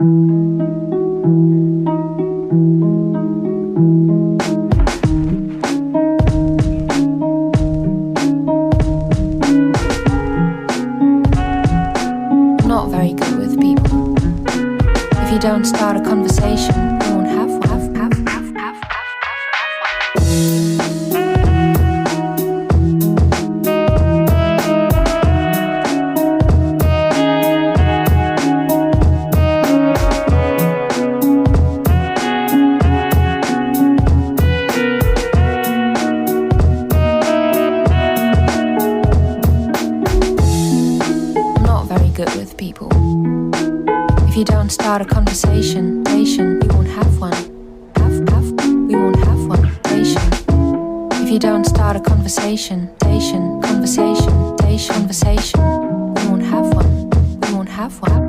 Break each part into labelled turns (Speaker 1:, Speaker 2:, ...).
Speaker 1: Not very good with people. If you don't start a conversation, you won't have one. Not very good with people. If you don't start a conversation, you won't have one. We won't have one. If you don't start a conversation, we won't have one. We won't have one.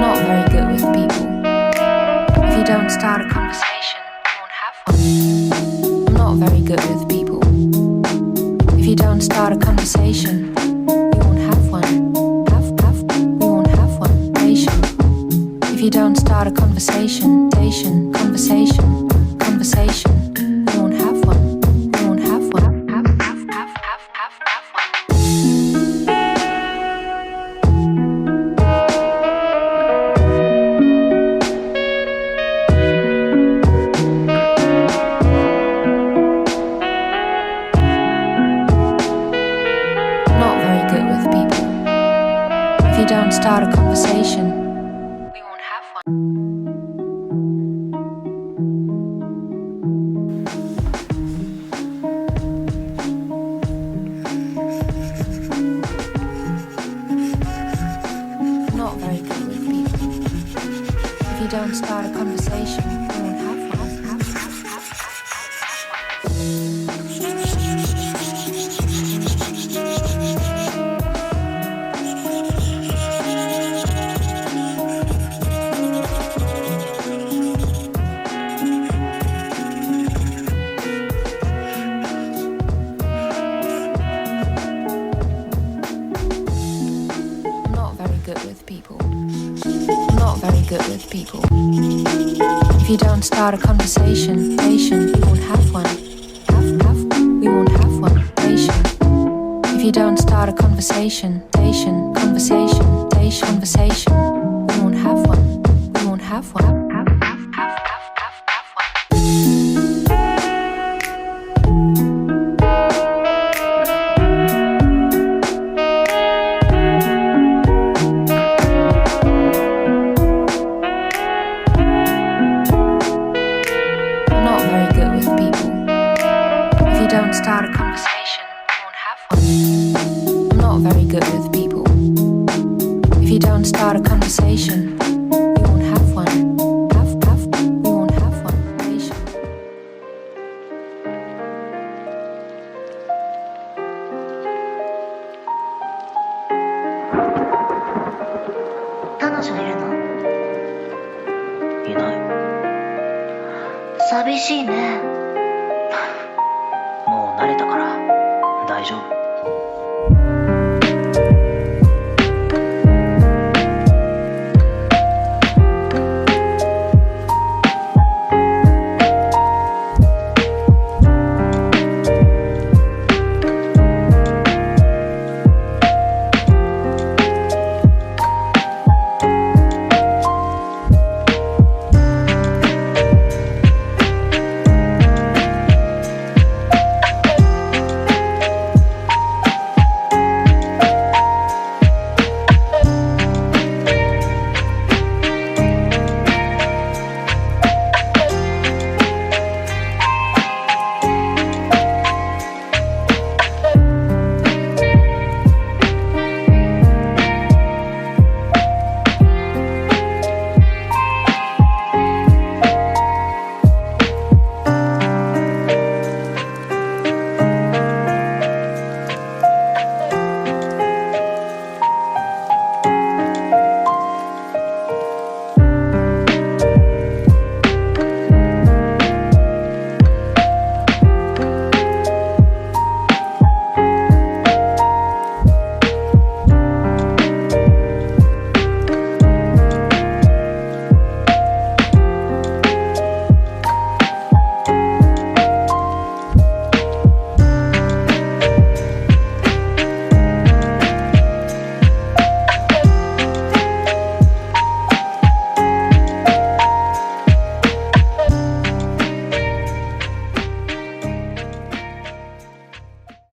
Speaker 1: Not very good with people. If you don't start a conversation, you won't have one. I'm not very good with people. If you don't start a conversation, we won't have one. We won't have one. If you don't start a conversation, we won't have one. We won't have one. Not very good with people. If you don't start a conversation, we won't have one. Not very good with people. If you don't start a conversation, we won't have one. Not very good with people. Not very good with people. If you don't start a conversation, we won't have one. We won't have one. If you don't start a conversation, we won't have one. We won't have one. Not very good with people. If you don't start a conversation, we won't have one. I'm not very good with people. If you don't start a conversation, we won't have one. We won't have one.
Speaker 2: 彼女いるの？いない。寂しいね。もう慣れたから大丈夫。